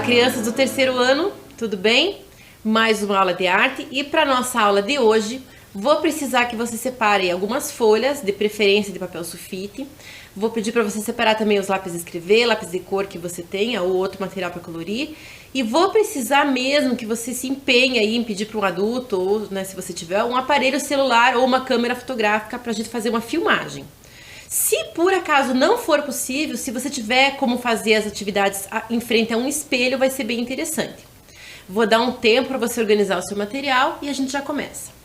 crianças do terceiro ano, tudo bem? Mais uma aula de arte e para nossa aula de hoje vou precisar que você separe algumas folhas, de preferência de papel sulfite. Vou pedir para você separar também os lápis de escrever, lápis de cor que você tenha ou outro material para colorir. E vou precisar mesmo que você se empenhe aí em pedir para um adulto ou, né, se você tiver um aparelho celular ou uma câmera fotográfica para a gente fazer uma filmagem. Se por acaso não for possível, se você tiver como fazer as atividades em frente a um espelho, vai ser bem interessante. Vou dar um tempo para você organizar o seu material e a gente já começa.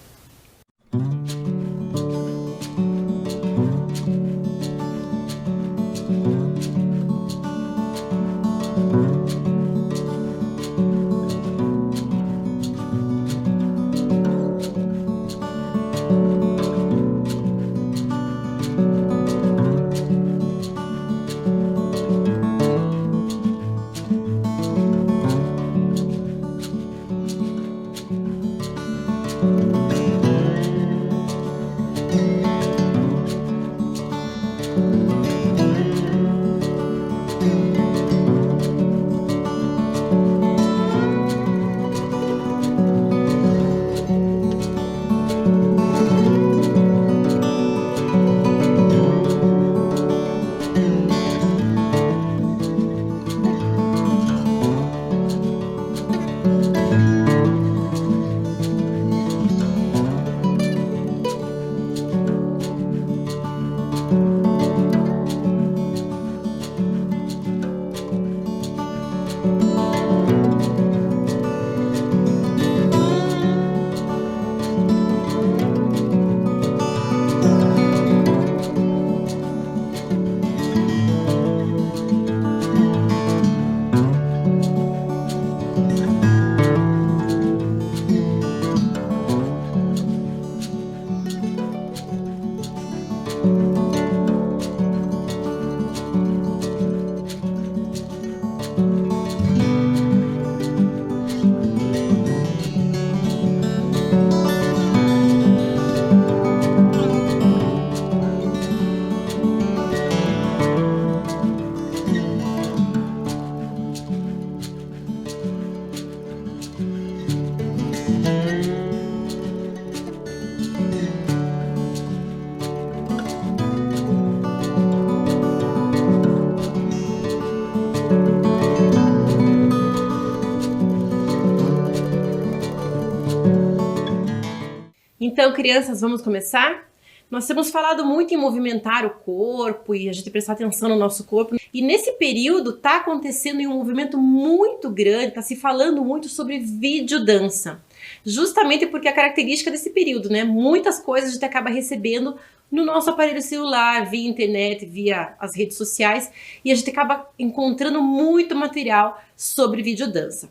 Então, crianças, vamos começar? Nós temos falado muito em movimentar o corpo e a gente prestar atenção no nosso corpo. E nesse período está acontecendo um movimento muito grande, está se falando muito sobre videodança. Justamente porque é a característica desse período, né? Muitas coisas a gente acaba recebendo no nosso aparelho celular, via internet, via as redes sociais, e a gente acaba encontrando muito material sobre videodança.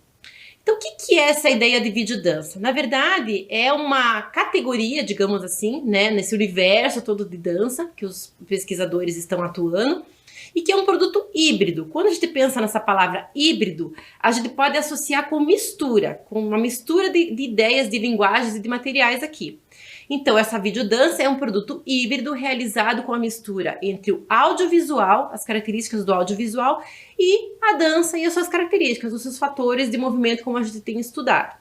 Então, o que é essa ideia de videodança? Na verdade, é uma categoria, digamos assim, né, nesse universo todo de dança que os pesquisadores estão atuando, e que é um produto híbrido. Quando a gente pensa nessa palavra híbrido, a gente pode associar com mistura, com uma mistura de ideias, de linguagens e de materiais aqui. Então, essa videodança é um produto híbrido realizado com a mistura entre o audiovisual, as características do audiovisual, e a dança e as suas características, os seus fatores de movimento, como a gente tem estudado.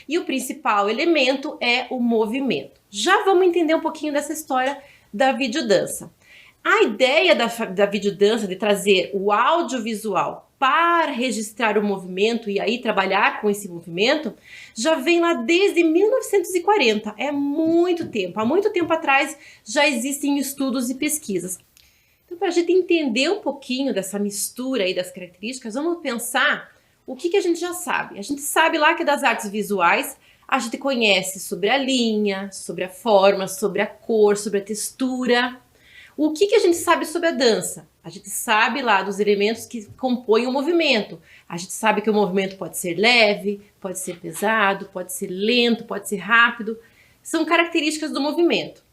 E o principal elemento é o movimento. Já vamos entender um pouquinho dessa história da videodança. A ideia da videodança de trazer o audiovisual para registrar o movimento e aí trabalhar com esse movimento já vem lá desde 1940, é muito tempo. Há muito tempo atrás já existem estudos e pesquisas. Então, para a gente entender um pouquinho dessa mistura aí das características, vamos pensar o que a gente já sabe. A gente sabe lá que das artes visuais a gente conhece sobre a linha, sobre a forma, sobre a cor, sobre a textura. O que a gente sabe sobre a dança? A gente sabe lá dos elementos que compõem o movimento. A gente sabe que o movimento pode ser leve, pode ser pesado, pode ser lento, pode ser rápido. São características do movimento.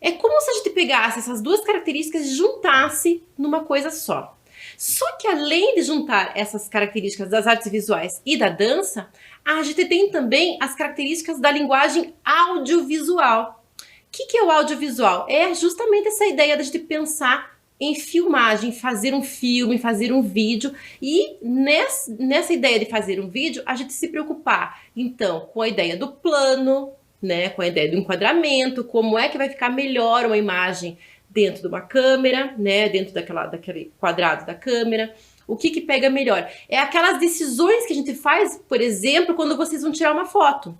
É como se a gente pegasse essas duas características e juntasse numa coisa só. Só que além de juntar essas características das artes visuais e da dança, a gente tem também as características da linguagem audiovisual. O que é o audiovisual? É justamente essa ideia de pensar em filmagem, fazer um filme, fazer um vídeo, e nessa ideia de fazer um vídeo, a gente se preocupar, então, com a ideia do plano, né, com a ideia do enquadramento, como é que vai ficar melhor uma imagem dentro de uma câmera, né, dentro daquele quadrado da câmera, o que pega melhor. É aquelas decisões que a gente faz, por exemplo, quando vocês vão tirar uma foto.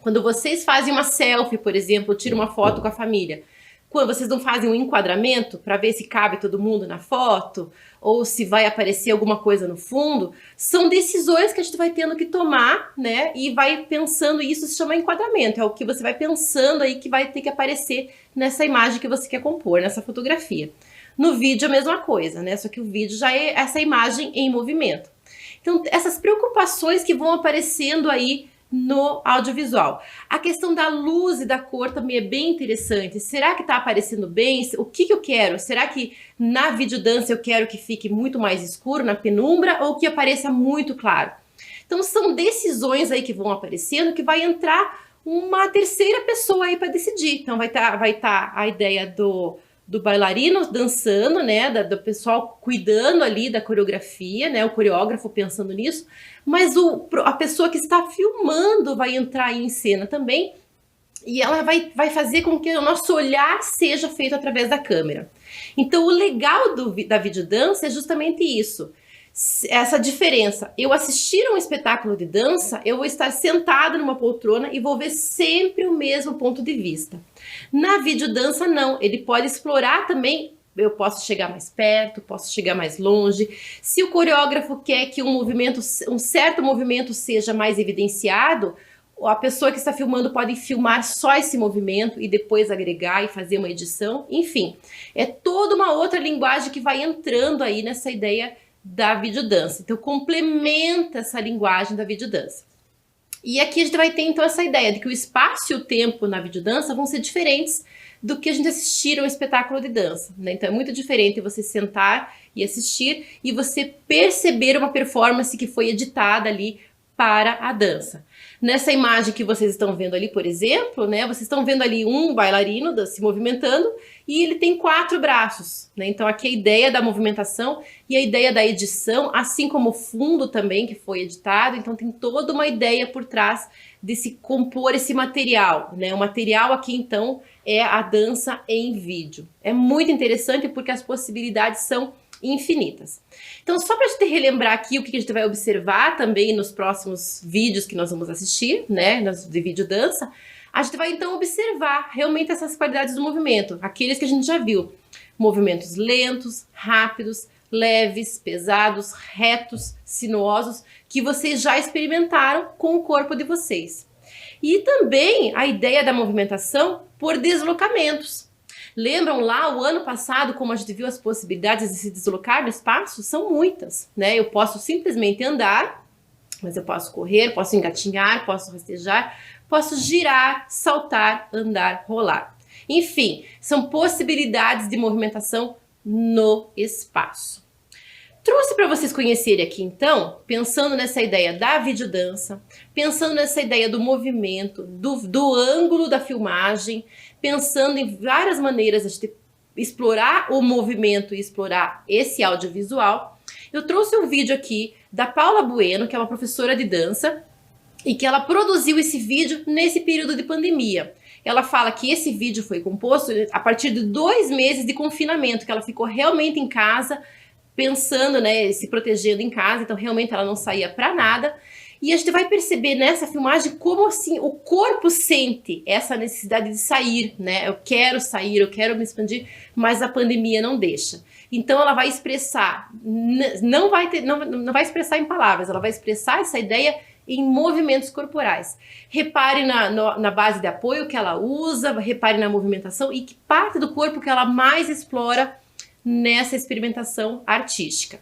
Quando vocês fazem uma selfie, por exemplo, tiram uma foto com a família, quando vocês não fazem um enquadramento para ver se cabe todo mundo na foto ou se vai aparecer alguma coisa no fundo, são decisões que a gente vai tendo que tomar, né? E vai pensando, isso se chama enquadramento, é o que você vai pensando aí que vai ter que aparecer nessa imagem que você quer compor, nessa fotografia. No vídeo é a mesma coisa, né? Só que o vídeo já é essa imagem em movimento. Então, essas preocupações que vão aparecendo aí no audiovisual. A questão da luz e da cor também é bem interessante. Será que está aparecendo bem? O que eu quero? Será que na videodança eu quero que fique muito mais escuro, na penumbra, ou que apareça muito claro? Então são decisões aí que vão aparecendo que vai entrar uma terceira pessoa aí para decidir. Então vai tá a ideia do bailarino dançando, né, do pessoal cuidando ali da coreografia, né, o coreógrafo pensando nisso, mas a pessoa que está filmando vai entrar aí em cena também, e ela vai fazer com que o nosso olhar seja feito através da câmera. Então o legal da videodança é justamente isso, essa diferença. Eu assistir a um espetáculo de dança, eu vou estar sentada numa poltrona e vou ver sempre o mesmo ponto de vista. Na videodança não, ele pode explorar também, eu posso chegar mais perto, posso chegar mais longe. Se o coreógrafo quer que um certo movimento seja mais evidenciado, a pessoa que está filmando pode filmar só esse movimento e depois agregar e fazer uma edição. Enfim, é toda uma outra linguagem que vai entrando aí nessa ideia da videodança. Então complementa essa linguagem da videodança. E aqui a gente vai ter então essa ideia de que o espaço e o tempo na videodança vão ser diferentes do que a gente assistir a um espetáculo de dança, né? Então é muito diferente você sentar e assistir e você perceber uma performance que foi editada ali para a dança. Nessa imagem que vocês estão vendo ali, por exemplo, né, vocês estão vendo ali um bailarino se movimentando e ele tem 4 braços, né? Então aqui a ideia da movimentação e a ideia da edição, assim como o fundo também que foi editado, então tem toda uma ideia por trás de se compor esse material, né? O material aqui então é a dança em vídeo. É muito interessante porque as possibilidades são infinitas. Então, só para a gente relembrar aqui o que a gente vai observar também nos próximos vídeos que nós vamos assistir, né, de videodança, a gente vai então observar realmente essas qualidades do movimento, aqueles que a gente já viu. Movimentos lentos, rápidos, leves, pesados, retos, sinuosos, que vocês já experimentaram com o corpo de vocês. E também a ideia da movimentação por deslocamentos. Lembram lá o ano passado como a gente viu as possibilidades de se deslocar no espaço? São muitas, né? Eu posso simplesmente andar, mas eu posso correr, posso engatinhar, posso rastejar, posso girar, saltar, andar, rolar. Enfim, são possibilidades de movimentação no espaço. Trouxe para vocês conhecerem aqui então, pensando nessa ideia da videodança, pensando nessa ideia do movimento, do ângulo da filmagem, pensando em várias maneiras de explorar o movimento e explorar esse audiovisual. Eu trouxe um vídeo aqui da Paula Bueno, que é uma professora de dança, e que ela produziu esse vídeo nesse período de pandemia. Ela fala que esse vídeo foi composto a partir de 2 meses de confinamento, que ela ficou realmente em casa, pensando, né, se protegendo em casa, então realmente ela não saía para nada. E a gente vai perceber nessa filmagem como assim o corpo sente essa necessidade de sair, né? Eu quero sair, eu quero me expandir, mas a pandemia não deixa. Então ela vai expressar, não vai expressar em palavras, ela vai expressar essa ideia em movimentos corporais. Repare na base de apoio que ela usa, repare na movimentação e que parte do corpo que ela mais explora nessa experimentação artística.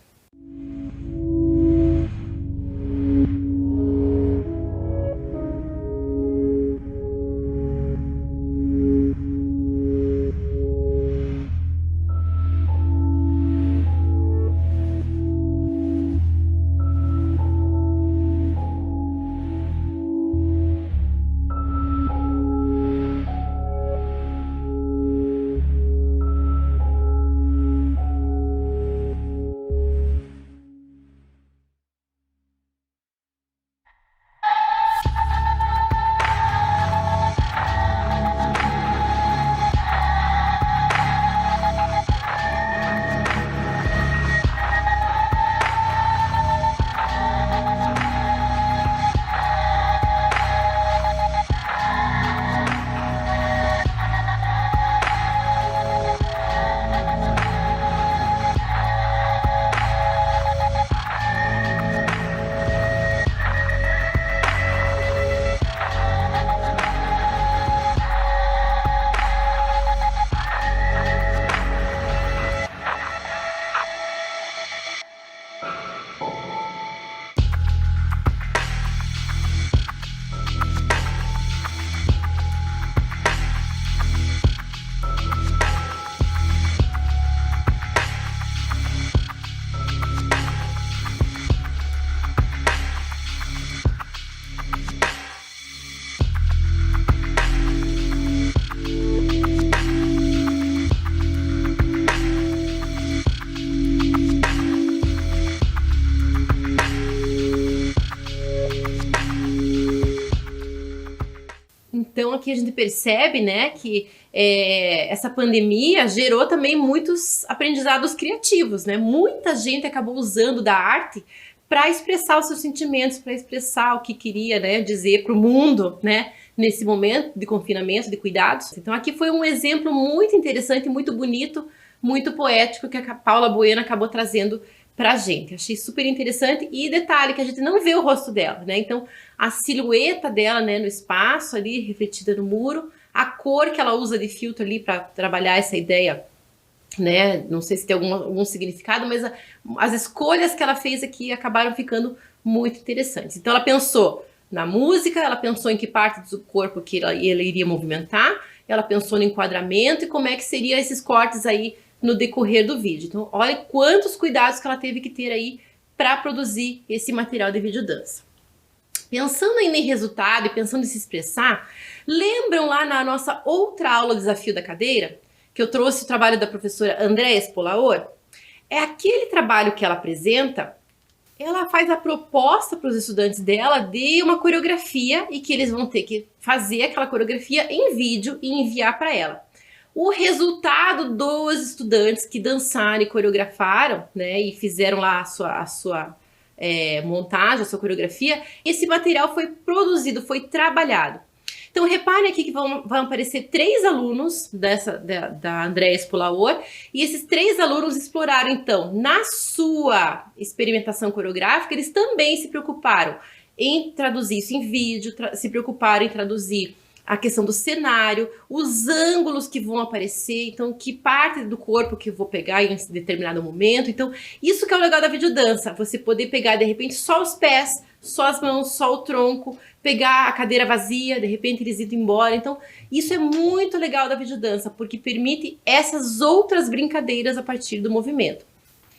aqui a gente percebe, né, que essa pandemia gerou também muitos aprendizados criativos, né? Muita gente acabou usando da arte para expressar os seus sentimentos, para expressar o que queria, né, dizer para o mundo, né, nesse momento de confinamento, de cuidados. Então aqui foi um exemplo muito interessante, muito bonito, muito poético que a Paula Bueno acabou trazendo pra gente. Achei super interessante. E detalhe, que a gente não vê o rosto dela, né? Então a silhueta dela, né, no espaço ali, refletida no muro, a cor que ela usa de filtro ali para trabalhar essa ideia, né? Não sei se tem algum significado, mas as escolhas que ela fez aqui acabaram ficando muito interessantes. Então ela pensou na música, ela pensou em que parte do corpo que ela iria movimentar, ela pensou no enquadramento e como é que seriam esses cortes aí no decorrer do vídeo. Então olha quantos cuidados que ela teve que ter aí para produzir esse material de videodança. Pensando ainda em resultado e pensando em se expressar, lembram lá na nossa outra aula Desafio da Cadeira, que eu trouxe o trabalho da professora Andréa Spolaor? É aquele trabalho que ela apresenta, ela faz a proposta para os estudantes dela de uma coreografia e que eles vão ter que fazer aquela coreografia em vídeo e enviar para ela. O resultado dos estudantes que dançaram e coreografaram, né, e fizeram lá a sua montagem, a sua coreografia, esse material foi produzido, foi trabalhado. Então reparem aqui que vão aparecer 3 alunos da Andréa Spolaor, e esses 3 alunos exploraram então, na sua experimentação coreográfica, eles também se preocuparam em traduzir isso em vídeo, se preocuparam em traduzir a questão do cenário, os ângulos que vão aparecer, então que parte do corpo que eu vou pegar em determinado momento. Então isso que é o legal da videodança, você poder pegar de repente só os pés, só as mãos, só o tronco, pegar a cadeira vazia, de repente eles indo embora. Então isso é muito legal da videodança, porque permite essas outras brincadeiras a partir do movimento.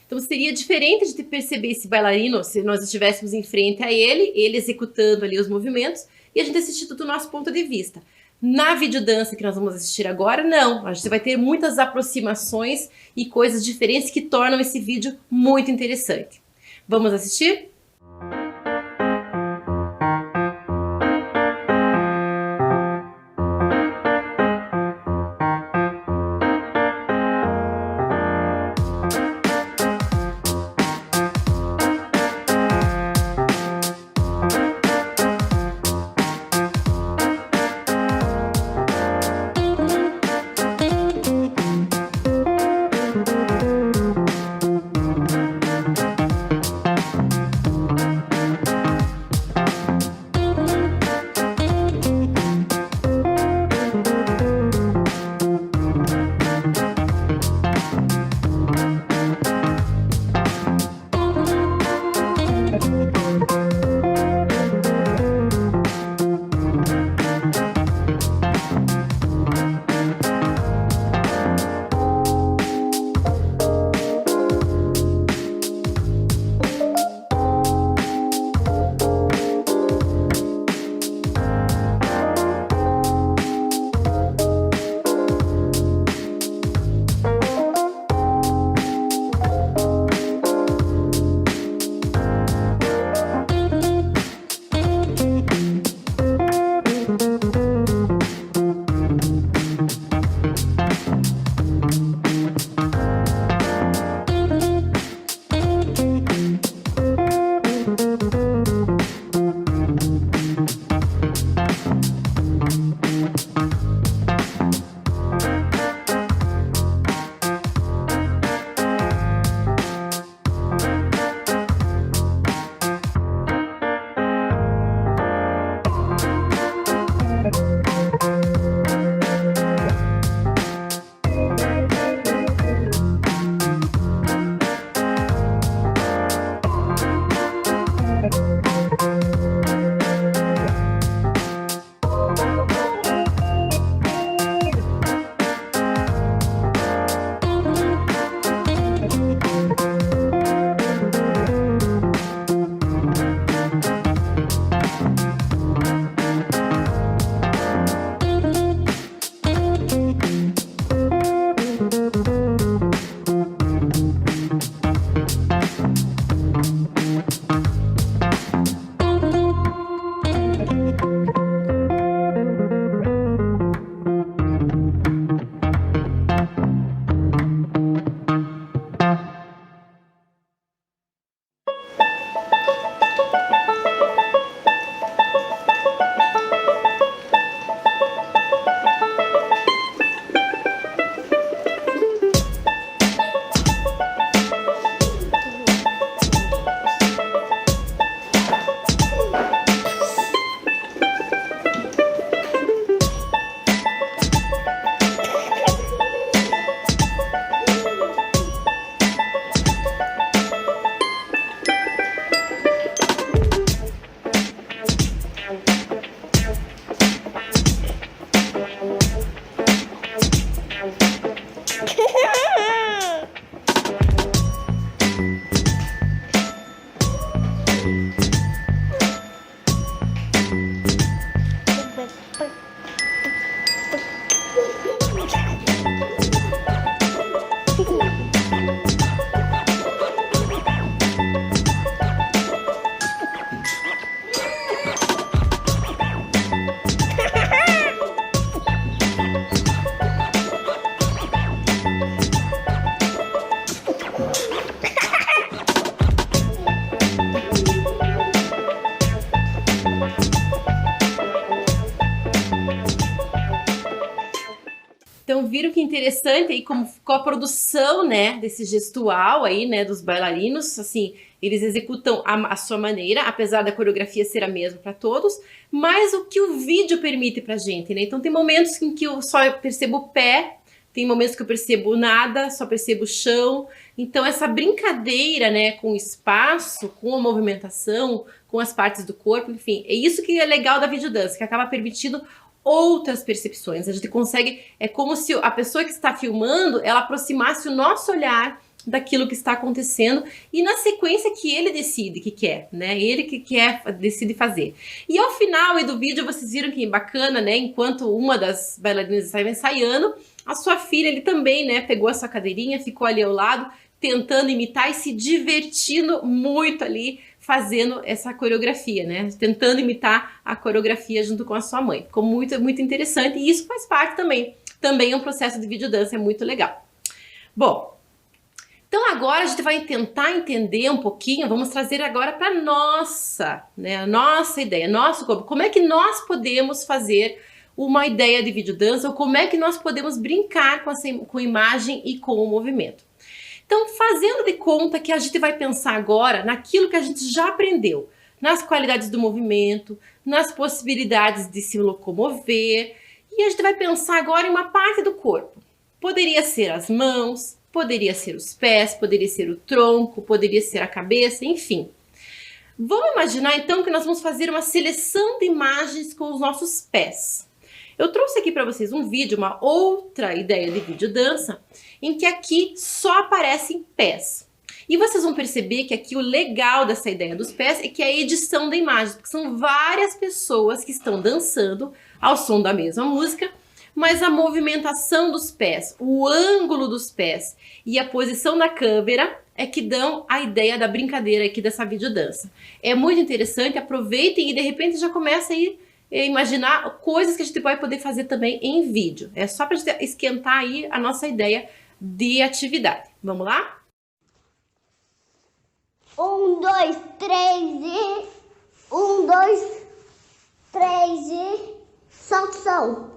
Então seria diferente de perceber esse bailarino se nós estivéssemos em frente a ele executando ali os movimentos, e a gente assistir tudo do nosso ponto de vista. Na videodança que nós vamos assistir agora, não. A gente vai ter muitas aproximações e coisas diferentes que tornam esse vídeo muito interessante. Vamos assistir? viram que interessante aí como ficou a produção, né, desse gestual aí, né, dos bailarinos, assim, eles executam a sua maneira, apesar da coreografia ser a mesma para todos, mas o que o vídeo permite pra gente, né? Então tem momentos em que eu só percebo o pé, tem momentos que eu percebo nada, só percebo o chão. Então essa brincadeira, né, com o espaço, com a movimentação, com as partes do corpo, enfim, é isso que é legal da videodança, que acaba permitindo outras percepções. A gente consegue, é como se a pessoa que está filmando, ela aproximasse o nosso olhar daquilo que está acontecendo e na sequência que ele decide que quer, né? Ele que quer, decide fazer. E ao final do vídeo vocês viram que bacana, né? Enquanto uma das bailarinas estava ensaiando, a sua filha, ele também, né? Pegou a sua cadeirinha, ficou ali ao lado, tentando imitar e se divertindo muito ali, fazendo essa coreografia, né? Tentando imitar a coreografia junto com a sua mãe. Ficou muito, muito interessante e isso faz parte também. Também é um processo de videodança, é muito legal. Bom, então agora a gente vai tentar entender um pouquinho, vamos trazer agora para nossa, né? A nossa ideia, nosso corpo. Como é que nós podemos fazer uma ideia de videodança ou como é que nós podemos brincar com a imagem e com o movimento. Então, fazendo de conta que a gente vai pensar agora naquilo que a gente já aprendeu, nas qualidades do movimento, nas possibilidades de se locomover, e a gente vai pensar agora em uma parte do corpo. Poderia ser as mãos, poderia ser os pés, poderia ser o tronco, poderia ser a cabeça, enfim. Vamos imaginar então que nós vamos fazer uma seleção de imagens com os nossos pés. Eu trouxe aqui para vocês um vídeo, uma outra ideia de videodança, em que aqui só aparecem pés. E vocês vão perceber que aqui o legal dessa ideia dos pés é que é a edição da imagem, porque são várias pessoas que estão dançando ao som da mesma música, mas a movimentação dos pés, o ângulo dos pés e a posição da câmera é que dão a ideia da brincadeira aqui dessa videodança. É muito interessante, aproveitem e de repente já começa aí imaginar coisas que a gente vai poder fazer também em vídeo. É só para esquentar aí a nossa ideia de atividade. Vamos lá? 1, 2, 3 e... 1, 2, 3 e... Solta o som.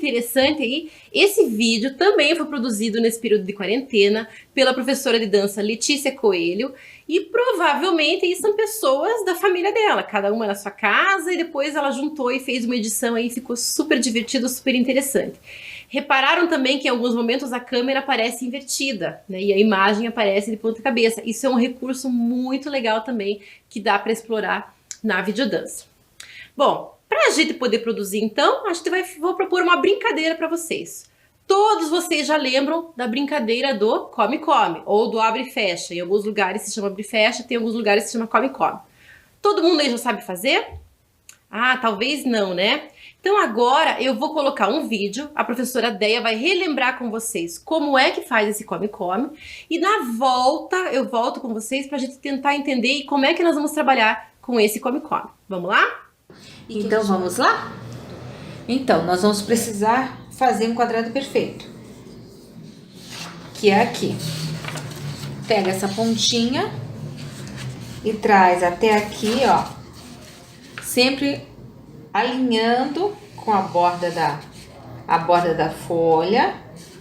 interessante aí, esse vídeo também foi produzido nesse período de quarentena pela professora de dança Letícia Coelho, e provavelmente aí são pessoas da família dela, cada uma na sua casa, e depois ela juntou e fez uma edição aí, ficou super divertido, super interessante. Repararam também que em alguns momentos a câmera aparece invertida, né, e a imagem aparece de ponta cabeça. Isso é um recurso muito legal também, que dá para explorar na videodança. Bom, para a gente poder produzir então, vou propor uma brincadeira para vocês. Todos vocês já lembram da brincadeira do come-come, ou do abre e fecha. Em alguns lugares se chama abre e fecha, tem alguns lugares que se chama come-come. Todo mundo aí já sabe fazer? Ah, talvez não, né? Então agora eu vou colocar um vídeo, a professora Deia vai relembrar com vocês como é que faz esse come-come, e na volta eu volto com vocês para a gente tentar entender e como é que nós vamos trabalhar com esse come-come. Vamos lá? Então vamos lá? Então, nós vamos precisar fazer um quadrado perfeito, que é aqui. Pega essa pontinha e traz até aqui, ó, sempre alinhando com a borda da folha,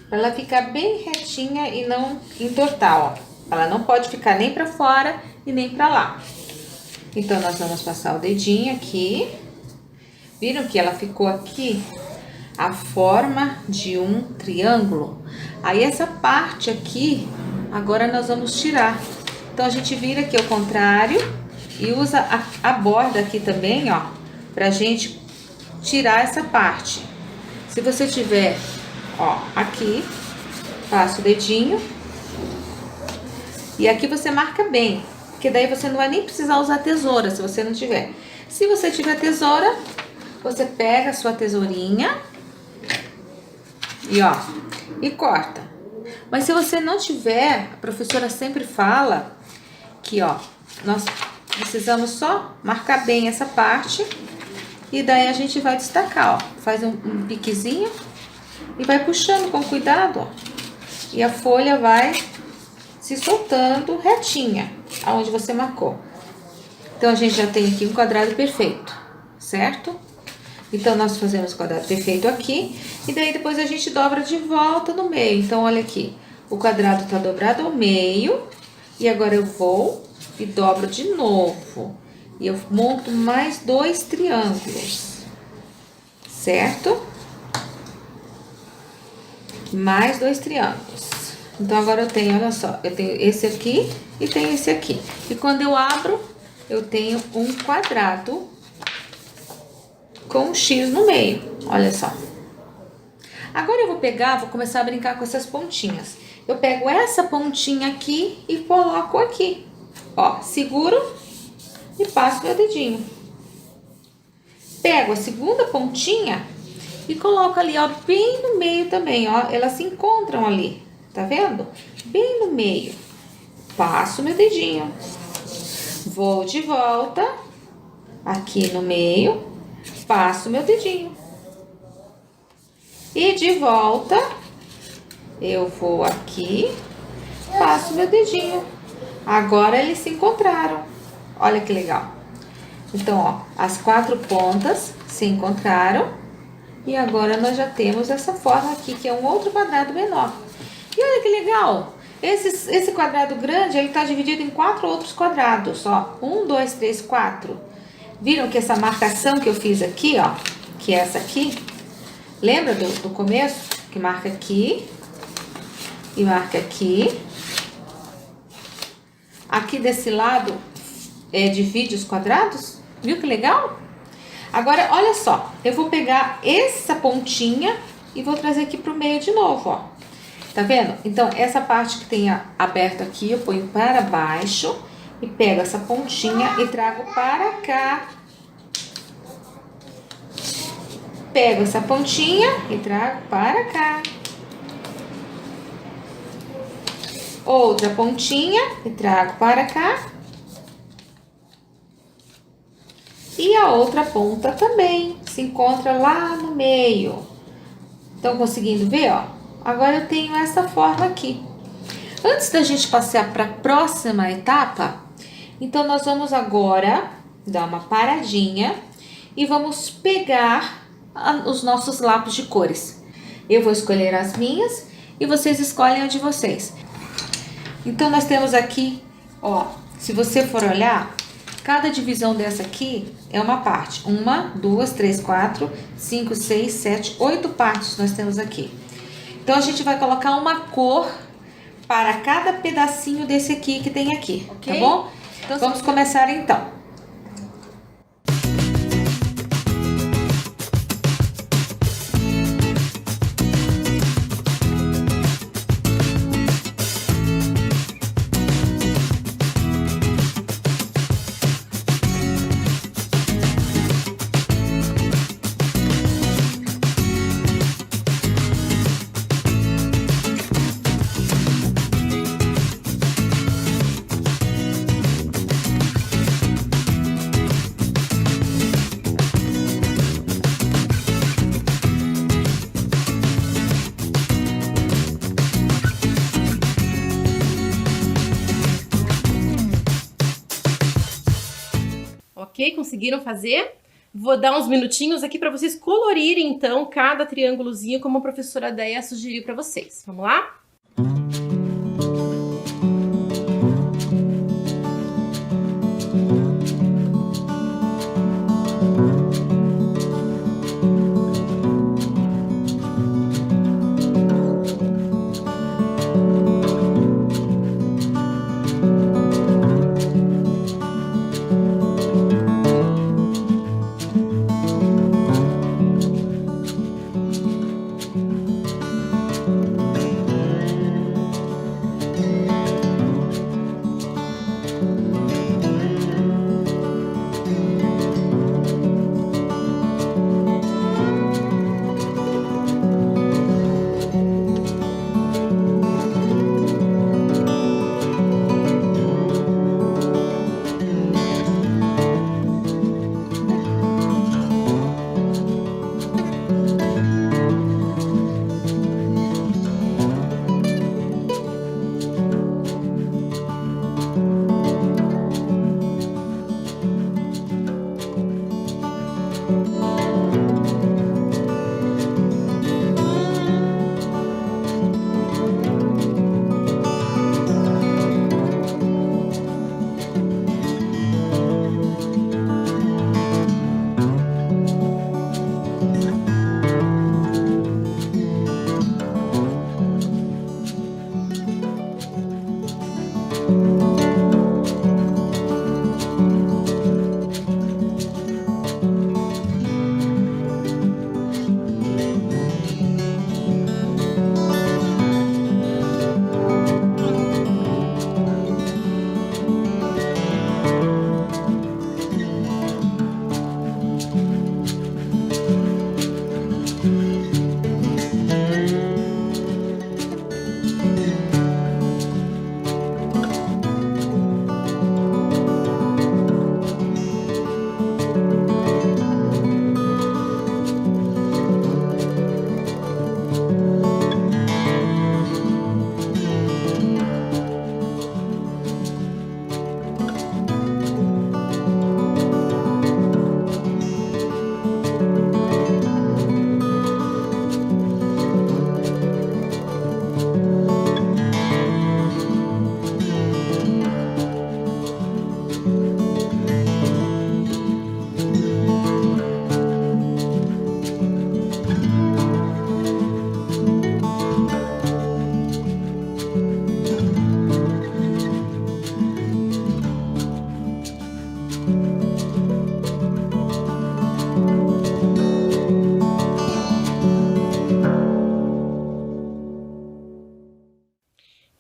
para ela ficar bem retinha e não entortar, ó. Ela não pode ficar nem para fora e nem para lá. Então, nós vamos passar o dedinho aqui. Viram que ela ficou aqui a forma de um triângulo? Aí essa parte aqui, agora nós vamos tirar. Então a gente vira aqui ao contrário e usa a borda aqui também, ó, pra gente tirar essa parte. Se você tiver, ó, aqui, passa o dedinho e aqui você marca bem, porque daí você não vai nem precisar usar tesoura se você não tiver. Se você tiver tesoura, você pega a sua tesourinha e ó, e corta. Mas se você não tiver, a professora sempre fala que ó, nós precisamos só marcar bem essa parte e daí a gente vai destacar, ó. Faz um piquezinho e vai puxando com cuidado, ó. E a folha vai se soltando retinha, aonde você marcou. Então a gente já tem aqui um quadrado perfeito, certo? Então, nós fazemos o quadrado perfeito aqui, e daí depois a gente dobra de volta no meio. Então, olha aqui, o quadrado tá dobrado ao meio, e agora eu vou e dobro de novo. E eu monto mais 2 triângulos, certo? Mais 2 triângulos. Então, agora eu tenho, olha só, eu tenho esse aqui e tenho esse aqui. E quando eu abro, eu tenho um quadrado com um X no meio, olha só. Agora eu vou começar a brincar com essas pontinhas. Eu pego essa pontinha aqui e coloco aqui, ó, seguro e passo meu dedinho. Pego a segunda pontinha e coloco ali, ó, bem no meio também, ó, elas se encontram ali, tá vendo? Bem no meio. Passo meu dedinho. Vou de volta aqui no meio. Passo meu dedinho. E de volta, eu vou aqui, passo meu dedinho. Agora eles se encontraram. Olha que legal. Então, ó, as 4 pontas se encontraram. E agora nós já temos essa forma aqui, que é um outro quadrado menor. E olha que legal. Esse quadrado grande, ele tá dividido em 4 outros quadrados, ó. 1, 2, 3, 4. Viram que essa marcação que eu fiz aqui, ó, que é essa aqui, lembra do começo? Que marca aqui e marca aqui. Aqui desse lado divide os quadrados. Viu que legal? Agora, olha só, eu vou pegar essa pontinha e vou trazer aqui pro meio de novo, ó. Tá vendo? Então, essa parte que tem aberto aqui, eu ponho para baixo. E pego essa pontinha e trago para cá. Pego essa pontinha e trago para cá. Outra pontinha e trago para cá. E a outra ponta também se encontra lá no meio. Estão conseguindo ver, ó? Agora eu tenho essa forma aqui. Antes da gente passar para a próxima etapa, então nós vamos agora dar uma paradinha e vamos pegar os nossos lápis de cores. Eu vou escolher as minhas e vocês escolhem a de vocês. Então, nós temos aqui, ó, se você for olhar, cada divisão dessa aqui é uma parte. 1, 2, 3, 4, 5, 6, 7, 8 partes nós temos aqui. Então, a gente vai colocar uma cor para cada pedacinho desse aqui que tem aqui, okay? Tá bom? Então, vamos começar então. Ok? Conseguiram fazer? Vou dar uns minutinhos aqui para vocês colorirem, então, cada triângulozinho como a professora Deia sugeriu para vocês. Vamos lá?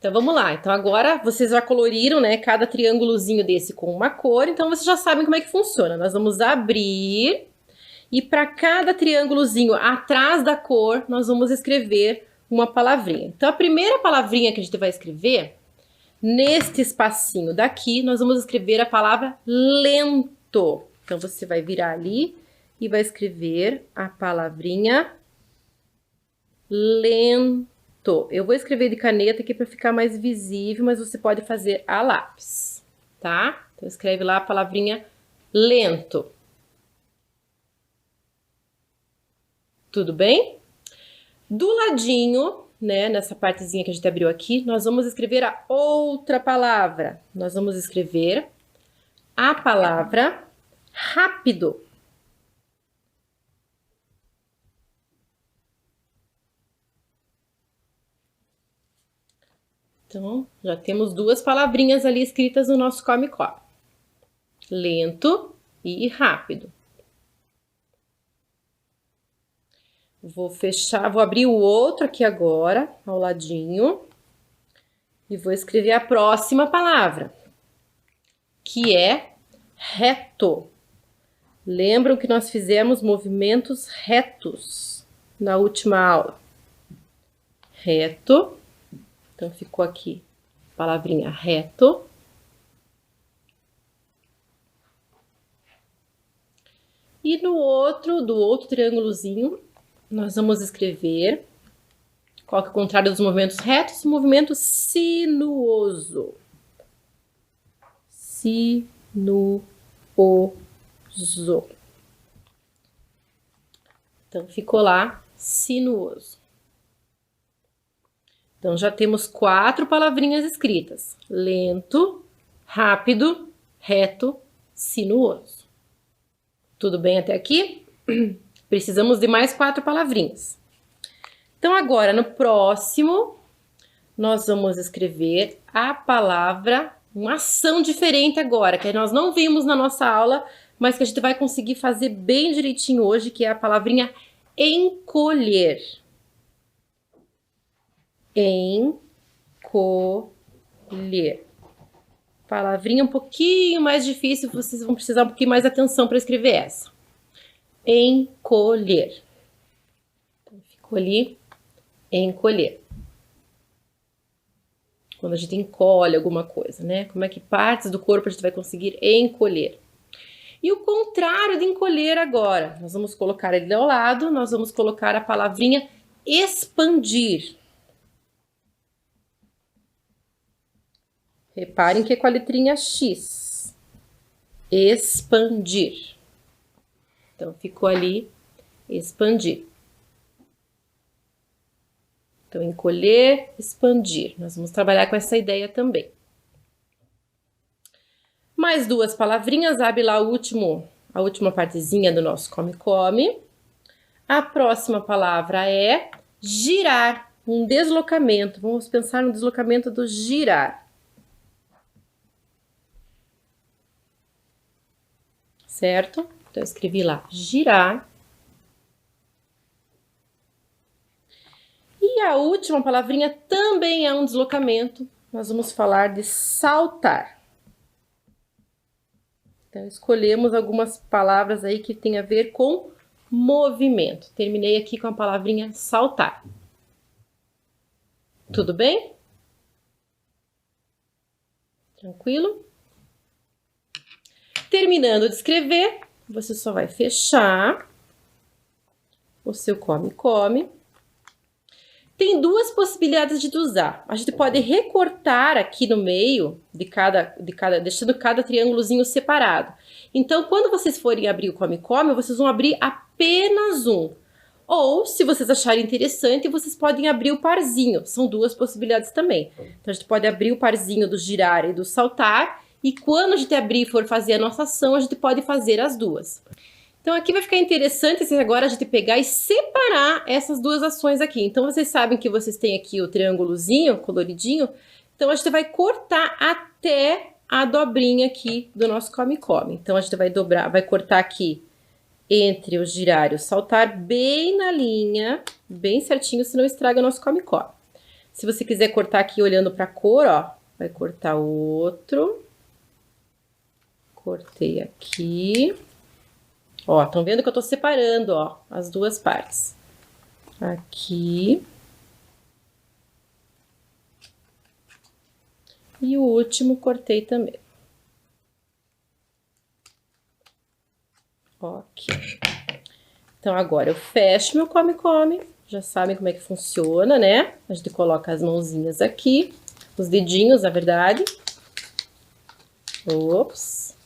Então vamos lá, então agora vocês já coloriram, né, cada triângulozinho desse com uma cor, então vocês já sabem como é que funciona. Nós vamos abrir e para cada triângulozinho atrás da cor, nós vamos escrever uma palavrinha. Então a primeira palavrinha que a gente vai escrever, neste espacinho daqui, nós vamos escrever a palavra lento. Então você vai virar ali e vai escrever a palavrinha lento. Eu vou escrever de caneta aqui para ficar mais visível, mas você pode fazer a lápis, tá? Então escreve lá a palavrinha lento. Tudo bem? Do ladinho, né, nessa partezinha que a gente abriu aqui, nós vamos escrever a outra palavra. Nós vamos escrever a palavra rápido. Então, já temos duas palavrinhas ali escritas no nosso come-come. Lento e rápido. Vou fechar, vou abrir o outro aqui agora, ao ladinho, e vou escrever a próxima palavra, que é reto. Lembram que nós fizemos movimentos retos na última aula? Reto. Então, ficou aqui a palavrinha reto. E do outro triângulozinho, nós vamos escrever, qual que é o contrário dos movimentos retos? O movimento sinuoso. Sinuoso. Então, ficou lá, sinuoso. Então, já temos 4 palavrinhas escritas. Lento, rápido, reto, sinuoso. Tudo bem até aqui? Precisamos de mais 4 palavrinhas. Então, agora, no próximo, nós vamos escrever a palavra, uma ação diferente agora, que nós não vimos na nossa aula, mas que a gente vai conseguir fazer bem direitinho hoje, que é a palavrinha encolher. Encolher. Palavrinha um pouquinho mais difícil, vocês vão precisar um pouquinho mais de atenção para escrever essa. Encolher. Então, ficou ali, encolher. Quando a gente encolhe alguma coisa, né? Como é que partes do corpo a gente vai conseguir encolher? E o contrário de encolher agora. Nós vamos colocar ele ao lado, nós vamos colocar a palavrinha expandir. Reparem que é com a letrinha X. Expandir. Então, ficou ali, expandir. Então, encolher, expandir. Nós vamos trabalhar com essa ideia também. Mais 2 palavrinhas, abre lá a última partezinha do nosso come-come. A próxima palavra é girar, um deslocamento. Vamos pensar no deslocamento do girar. Certo? Então, eu escrevi lá, girar. E a última palavrinha também é um deslocamento. Nós vamos falar de saltar. Então, escolhemos algumas palavras aí que tem a ver com movimento. Terminei aqui com a palavrinha saltar. Tudo bem? Tranquilo? Terminando de escrever, você só vai fechar o seu come-come. Tem 2 possibilidades de usar. A gente pode recortar aqui no meio deixando cada triângulozinho separado. Então, quando vocês forem abrir o come-come, vocês vão abrir apenas um. Ou, se vocês acharem interessante, vocês podem abrir o parzinho. São 2 possibilidades também. Então, a gente pode abrir o parzinho do girar e do saltar. E quando a gente abrir e for fazer a nossa ação, a gente pode fazer as 2. Então, aqui vai ficar interessante se agora a gente pegar e separar essas 2 ações aqui. Então, vocês sabem que vocês têm aqui o triângulozinho coloridinho. Então, a gente vai cortar até a dobrinha aqui do nosso come-come. Então, a gente vai dobrar, vai cortar aqui entre o girar e o saltar, bem na linha, bem certinho, senão estraga o nosso come-come. Se você quiser cortar aqui olhando para a cor, ó, vai cortar outro. Cortei aqui. Ó, estão vendo que eu tô separando, ó, as 2 partes. Aqui. E o último cortei também. Ok. Então, agora eu fecho meu come-come. Já sabem como é que funciona, né? A gente coloca as mãozinhas aqui. Os dedinhos, na verdade. Ops.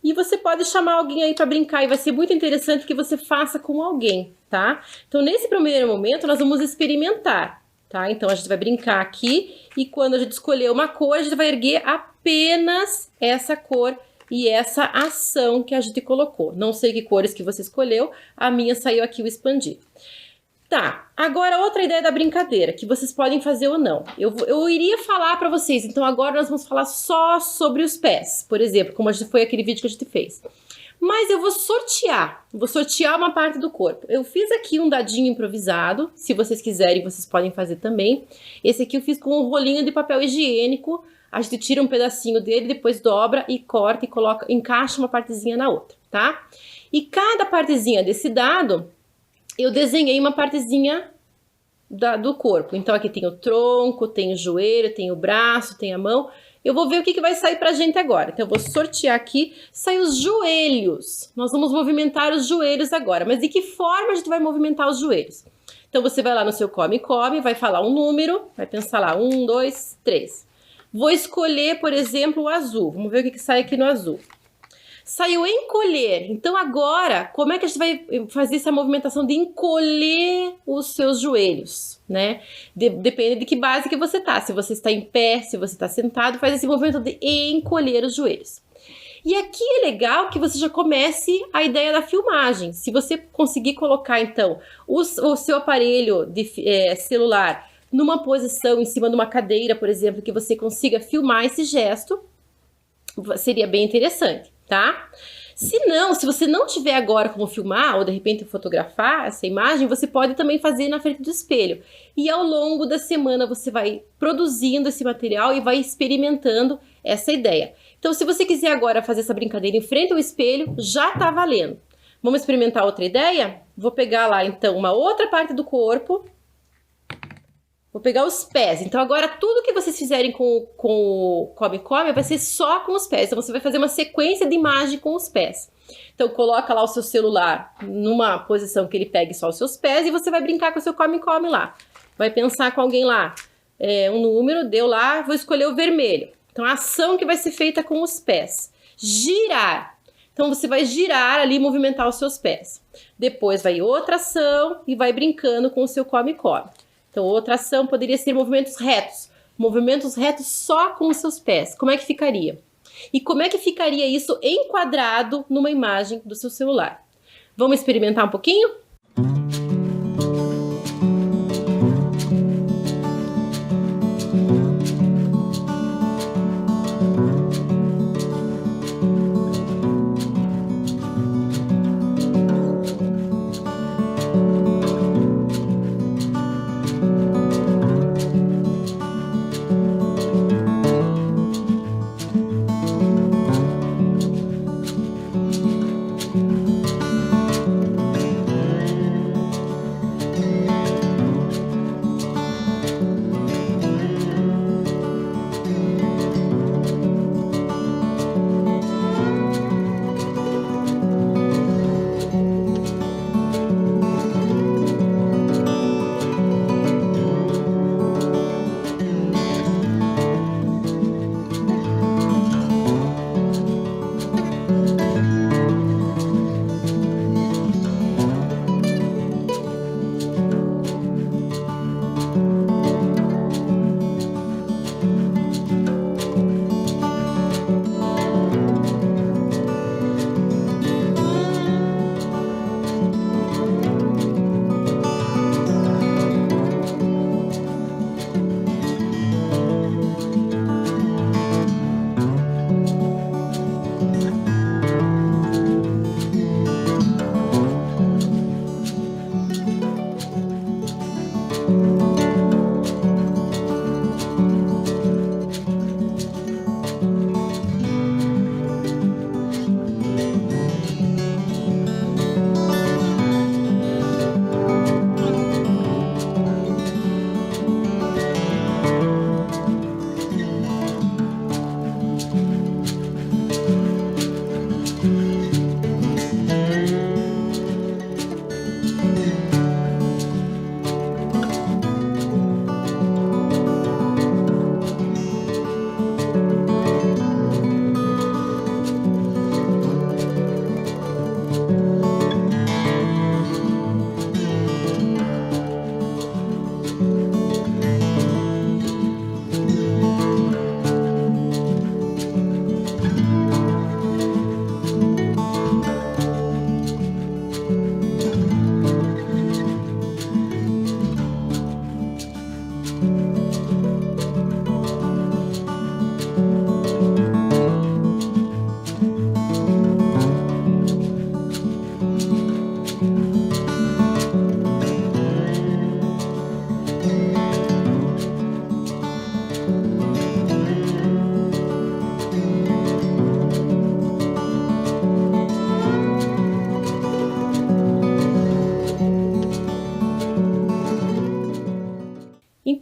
E você pode chamar alguém aí para brincar e vai ser muito interessante que você faça com alguém, tá? Então, nesse primeiro momento, nós vamos experimentar, tá? Então, a gente vai brincar aqui e quando a gente escolher uma cor, a gente vai erguer apenas essa cor e essa ação que a gente colocou. Não sei que cores que você escolheu, a minha saiu aqui o expandir. Tá, agora outra ideia da brincadeira, que vocês podem fazer ou não. Eu iria falar para vocês, então agora nós vamos falar só sobre os pés, por exemplo, como foi aquele vídeo que a gente fez. Mas eu vou sortear uma parte do corpo. Eu fiz aqui um dadinho improvisado, se vocês quiserem, vocês podem fazer também. Esse aqui eu fiz com um rolinho de papel higiênico, a gente tira um pedacinho dele, depois dobra e corta e coloca, encaixa uma partezinha na outra, tá? E cada partezinha desse dado, eu desenhei uma partezinha do corpo. Então, aqui tem o tronco, tem o joelho, tem o braço, tem a mão. Eu vou ver o que vai sair pra gente agora. Então, eu vou sortear aqui. Sai os joelhos. Nós vamos movimentar os joelhos agora. Mas de que forma a gente vai movimentar os joelhos? Então, você vai lá no seu Come, vai falar um número, vai pensar lá, 1, 2, 3. Vou escolher, por exemplo, o azul. Vamos ver o que sai aqui no azul. Saiu encolher. Então agora, como é que a gente vai fazer essa movimentação de encolher os seus joelhos, né? Depende de que base que você tá. Se você está em pé, se você está sentado, faz esse movimento de encolher os joelhos. E aqui é legal que você já comece a ideia da filmagem. Se você conseguir colocar, então, o seu aparelho celular numa posição em cima de uma cadeira, por exemplo, que você consiga filmar esse gesto, seria bem interessante, tá? Se não, se você não tiver agora como filmar ou de repente fotografar essa imagem, você pode também fazer na frente do espelho. E ao longo da semana você vai produzindo esse material e vai experimentando essa ideia. Então, se você quiser agora fazer essa brincadeira em frente ao espelho, já tá valendo. Vamos experimentar outra ideia? Vou pegar lá então uma outra parte do corpo. Vou pegar os pés. Então agora tudo que vocês fizerem com o Come vai ser só com os pés. Então você vai fazer uma sequência de imagem com os pés. Então coloca lá o seu celular numa posição que ele pegue só os seus pés e você vai brincar com o seu Come lá. Vai pensar com alguém lá, um número, deu lá, vou escolher o vermelho. Então a ação que vai ser feita com os pés. Girar. Então você vai girar ali, movimentar os seus pés. Depois vai outra ação e vai brincando com o seu Come. Então, outra ação poderia ser movimentos retos só com os seus pés. Como é que ficaria? E como é que ficaria isso enquadrado numa imagem do seu celular? Vamos experimentar um pouquinho?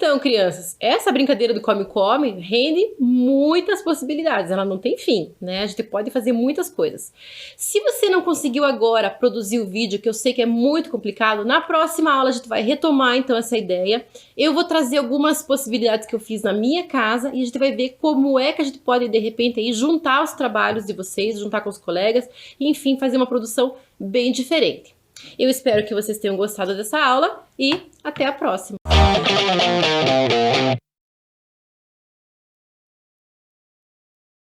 Então, crianças, essa brincadeira do come-come rende muitas possibilidades, ela não tem fim, né? A gente pode fazer muitas coisas. Se você não conseguiu agora produzir o vídeo, que eu sei que é muito complicado, na próxima aula a gente vai retomar então essa ideia. Eu vou trazer algumas possibilidades que eu fiz na minha casa e a gente vai ver como é que a gente pode, de repente, aí, juntar os trabalhos de vocês, juntar com os colegas e, enfim, fazer uma produção bem diferente. Eu espero que vocês tenham gostado dessa aula e até a próxima!